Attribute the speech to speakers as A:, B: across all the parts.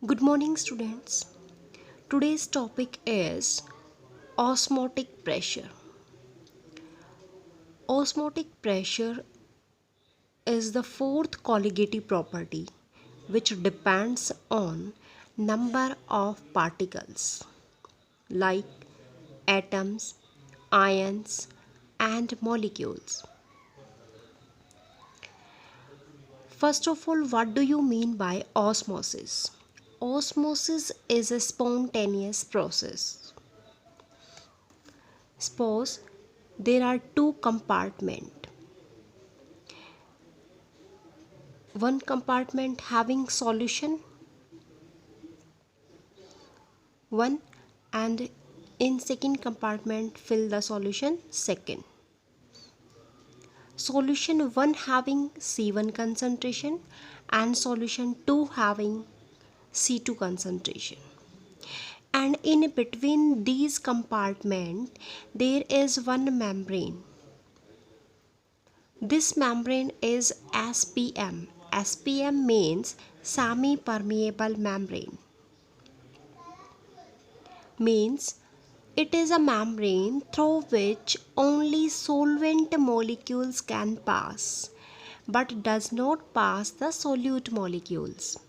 A: Good morning, students. Today's topic is osmotic pressure. Osmotic pressure is the fourth colligative property which depends on number of particles like atoms, ions, and molecules. First of all, what do you mean by osmosis? Osmosis is a spontaneous process. Suppose there are two compartments. One compartment having solution, one, and in second compartment fill the solution second. Solution 1 having C1 concentration and solution 2 having C2 concentration. And in between these compartments there is one membrane. This membrane is SPM. SPM means semi-permeable membrane. Means it is a membrane through which only solvent molecules can pass but does not pass the solute molecules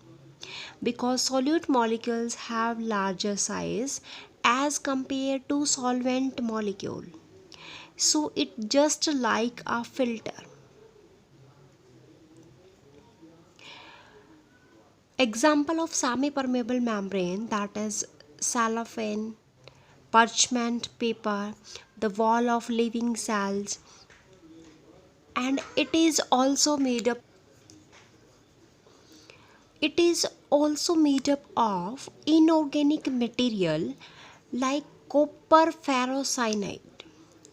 A: because solute molecules have larger size as compared to solvent molecule. So it just like a filter. Example of semi-permeable membrane, that is cellophane, parchment paper, the wall of living cells, and it is also made up of inorganic material like copper ferrocyanide,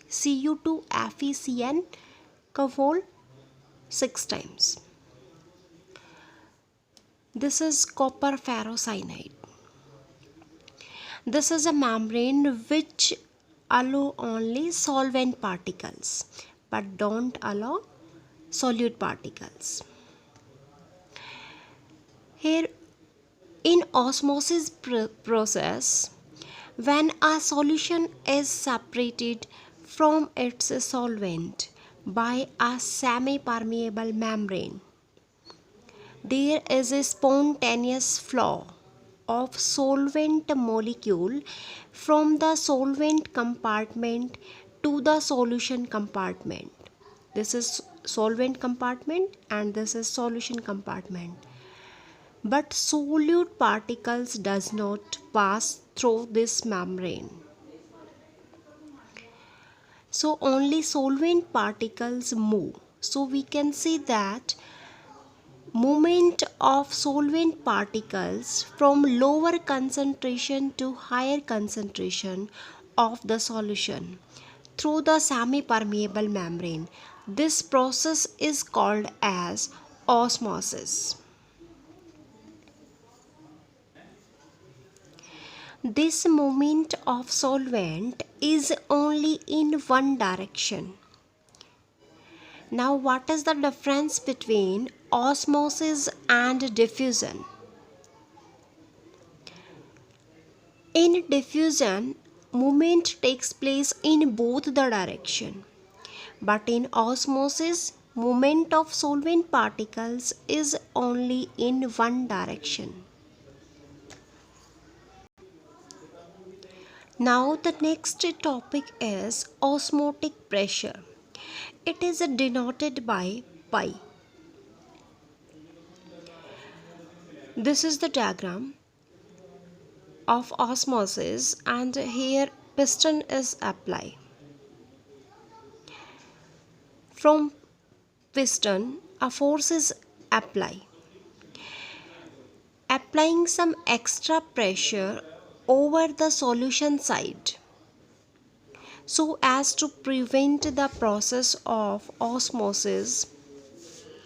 A: Cu2FeCN, Cavol 6 times. This is copper ferrocyanide. This is a membrane which allow only solvent particles but don't allow solute particles. Here in osmosis process, when a solution is separated from its solvent by a semi-permeable membrane, there is a spontaneous flow of solvent molecule from the solvent compartment to the solution compartment. This is solvent compartment and this is solution compartment. But solute particles does not pass through this membrane. So only solvent particles move. So we can see that movement of solvent particles from lower concentration to higher concentration of the solution through the semi-permeable membrane. This process is called as osmosis. This movement of solvent is only in one direction. Now, what is the difference between osmosis and diffusion? In diffusion, movement takes place in both the direction, but in osmosis, movement of solvent particles is only in one direction. Now the next topic is osmotic pressure. It is denoted by pi. This is the diagram of osmosis and here piston is applied. From piston a force is applied. Applying some extra pressure over the solution side so as to prevent the process of osmosis.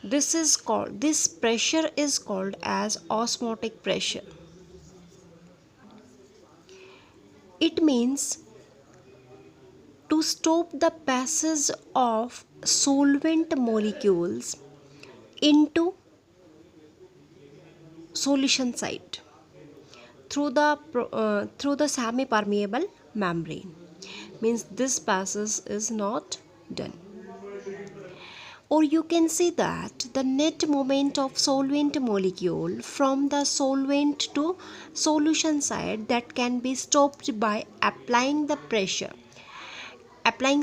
A: This pressure is called as osmotic pressure. It means to stop the passage of solvent molecules into solution site. through the semi permeable membrane, means this passage is not done. Or you can say that the net moment of solvent molecule from the solvent to solution side that can be stopped by applying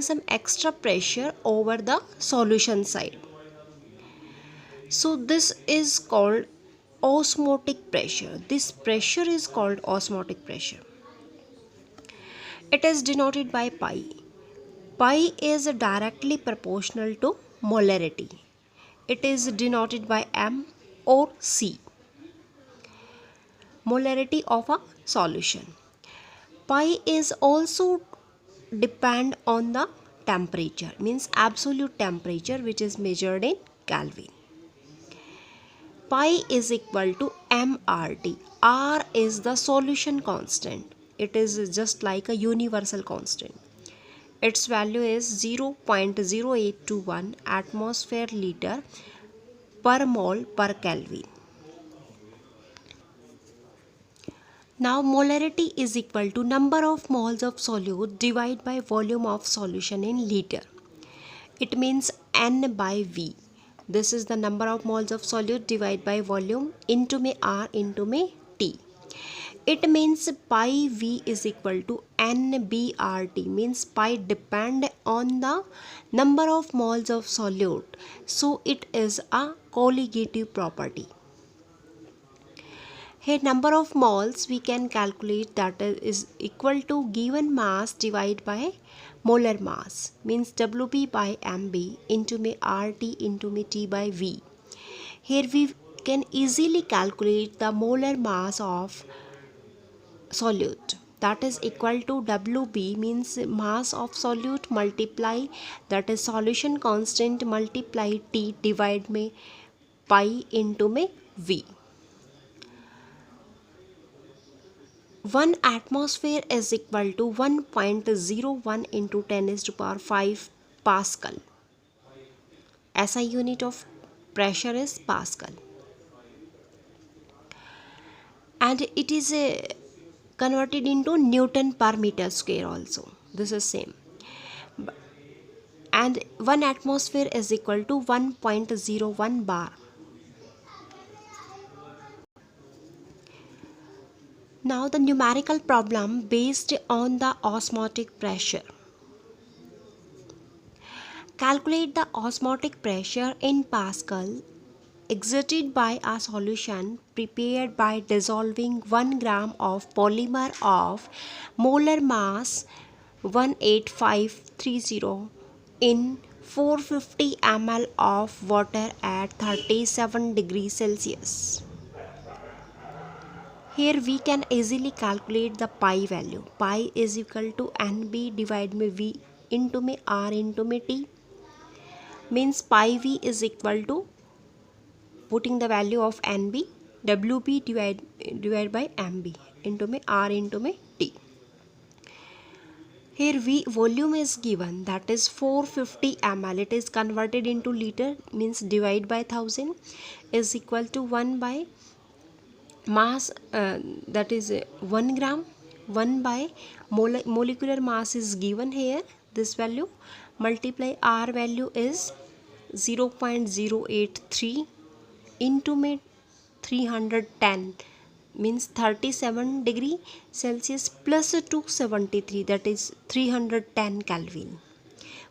A: some extra pressure over the solution side. So this is called osmotic pressure. This pressure is called osmotic pressure. It is denoted by pi. Pi is directly proportional to molarity. It is denoted by m or c, molarity of a solution. Pi is also depend on the temperature, means absolute temperature, which is measured in Kelvin. Pi is equal to mRT. R is the solution constant. It is just like a universal constant. Its value is 0.0821 atmosphere liter per mole per Kelvin. Now molarity is equal to number of moles of solute divided by volume of solution in liter. It means N by V. This is the number of moles of solute divided by volume into me R into me T. It means pi V is equal to NBRT, means pi depend on the number of moles of solute. So it is a colligative property. Here number of moles we can calculate, that is equal to given mass divided by molar mass, means WB by MB into me RT into me T by V. Here we can easily calculate the molar mass of solute, that is equal to WB, means mass of solute multiply that is solution constant multiply T divide में pi into में V. 1 atmosphere is equal to 1.01 into 10 is to power 5 Pascal. SI unit of pressure is Pascal. And it is converted into Newton per meter square also. This is same. And 1 atmosphere is equal to 1.01 bar. Now the numerical problem based on the osmotic pressure. Calculate the osmotic pressure in Pascal exerted by a solution prepared by dissolving 1 gram of polymer of molar mass 18530 in 450 ml of water at 37 degrees Celsius. Here we can easily calculate the pi value. Pi is equal to NB divided by V into me R into me T. Means pi V is equal to, putting the value of NB, WB divided by MB into me R into me T. Here V volume is given, that is 450 ml. It is converted into liter, means divide by 1000 is equal to 1 by mass, that is 1 gram, 1 by molecular mass is given here, this value, multiply R value is 0.083 into me 310, means 37 degree Celsius plus 273, that is 310 Kelvin.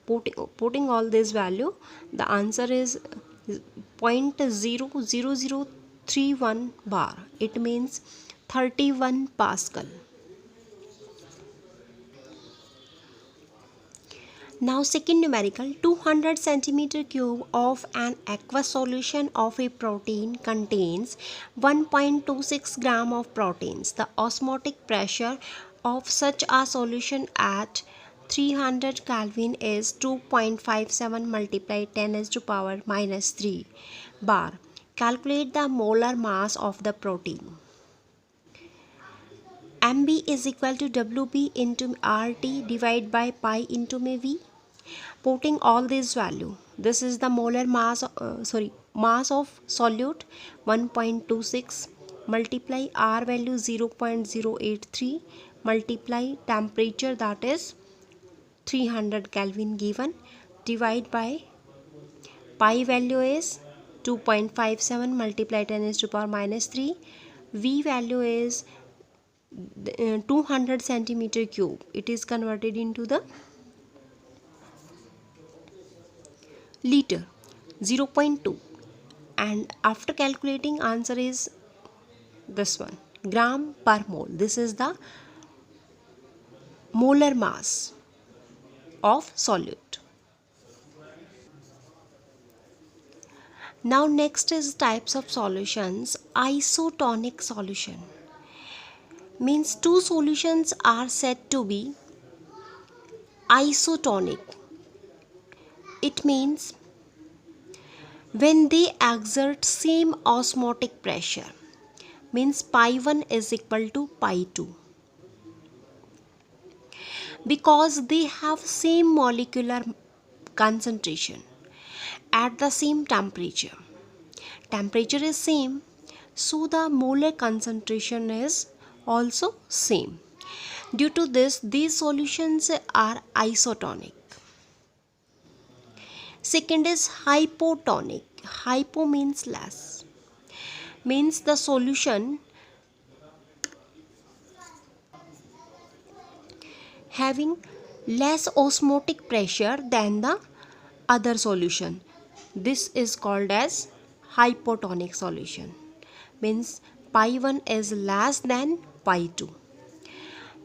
A: Putting all this value, the answer is 0.00031 bar. It means 31 Pascal. Now second numerical, 200 centimeter cube of an aqueous solution of a protein contains 1.26 gram of proteins. The osmotic pressure of such a solution at 300 Kelvin is 2.57 multiplied 10 is to power minus 3 bar. Calculate the molar mass of the protein. MB is equal to WB into RT divided by pi into V. Putting all this value, this is the molar mass, mass of solute 1.26, multiply R value 0.083, multiply temperature that is 300 Kelvin given, divide by pi value is 2.57, multiply 10 is to power minus 3, V value is 200 centimeter cube. It is converted into the liter, 0.2, and after calculating answer is this one, gram per mole. This is the molar mass of solute. Now next is types of solutions. Isotonic solution means two solutions are said to be isotonic. It means when they exert same osmotic pressure, means pi 1 is equal to pi 2, because they have same molecular concentration at the same temperature. Temperature is same, so the molar concentration is also same. Due to this, these solutions are isotonic. Second is hypotonic. Hypo means less, means the solution having less osmotic pressure than the other solution. This is called as hypotonic solution, means pi 1 is less than pi 2.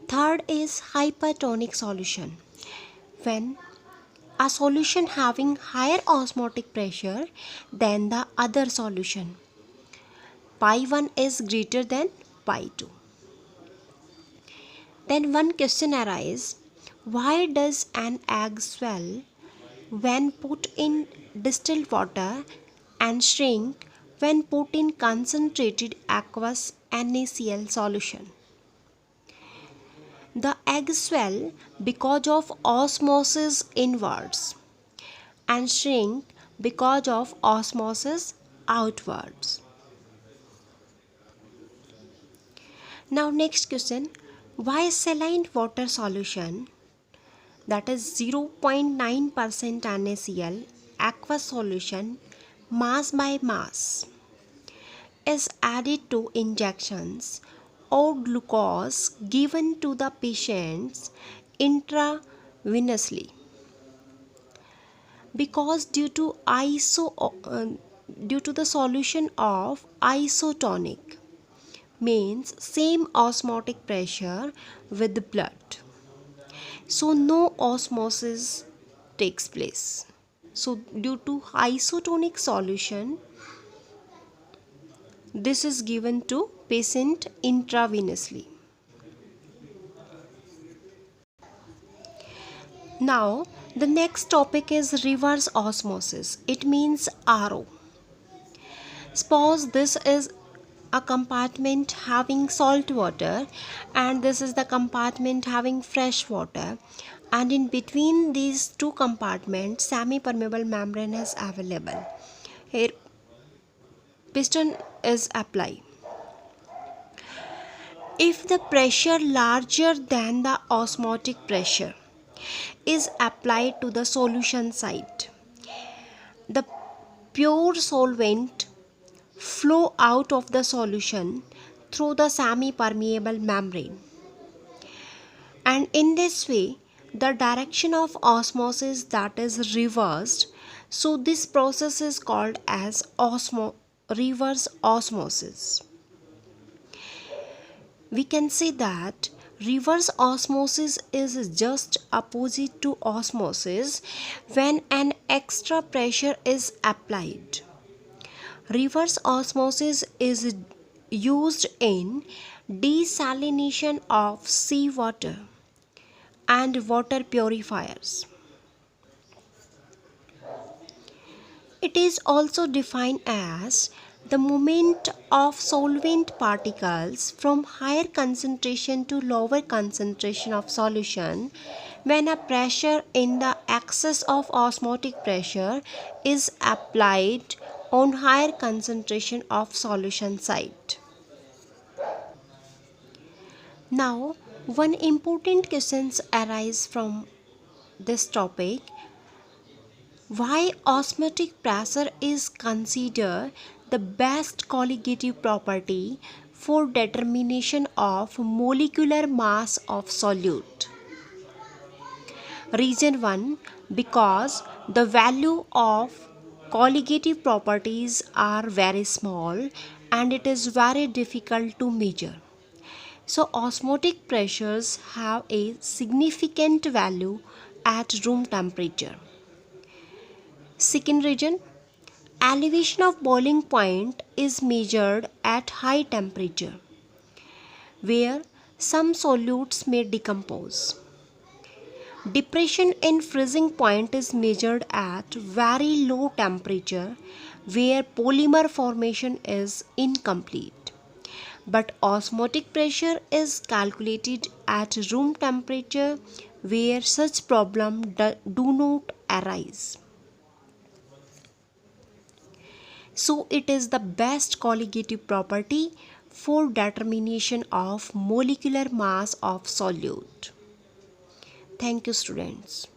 A: Third is hypertonic solution, when a solution having higher osmotic pressure than the other solution. Pi 1 is greater than pi 2. Then one question arises, why does an egg swell when put in distilled water and shrink when put in concentrated aqueous NaCl solution? The egg swell because of osmosis inwards and shrink because of osmosis outwards. Now next question, why saline water solution, that is 0.9% NaCl aqueous solution mass by mass is added to injections or glucose given to the patients intravenously? Because due to the solution of isotonic, means same osmotic pressure with the blood, so no osmosis takes place. So due to isotonic solution, this is given to patient intravenously. Now the next topic is reverse osmosis. It means RO. Suppose this is a compartment having salt water and this is the compartment having fresh water, and in between these two compartments semi-permeable membrane is available. Here piston is applied. If the pressure larger than the osmotic pressure is applied to the solution site, the pure solvent flow out of the solution through the semi-permeable membrane, and in this way the direction of osmosis that is reversed. So this process is called as reverse osmosis. We can say that reverse osmosis is just opposite to osmosis when an extra pressure is applied. Reverse osmosis is used in desalination of seawater and water purifiers. It is also defined as the movement of solvent particles from higher concentration to lower concentration of solution when a pressure in the excess of osmotic pressure is applied on higher concentration of solution site. Now, one important questions arise from this topic: why osmotic pressure is considered the best colligative property for determination of molecular mass of solute. Reason 1: because the value of colligative properties are very small and it is very difficult to measure. So, osmotic pressures have a significant value at room temperature. Second reason: elevation of boiling point is measured at high temperature, where some solutes may decompose. Depression in freezing point is measured at very low temperature, where polymer formation is incomplete. But osmotic pressure is calculated at room temperature, where such problems do not arise. So it is the best colligative property for determination of molecular mass of solute. Thank you, students.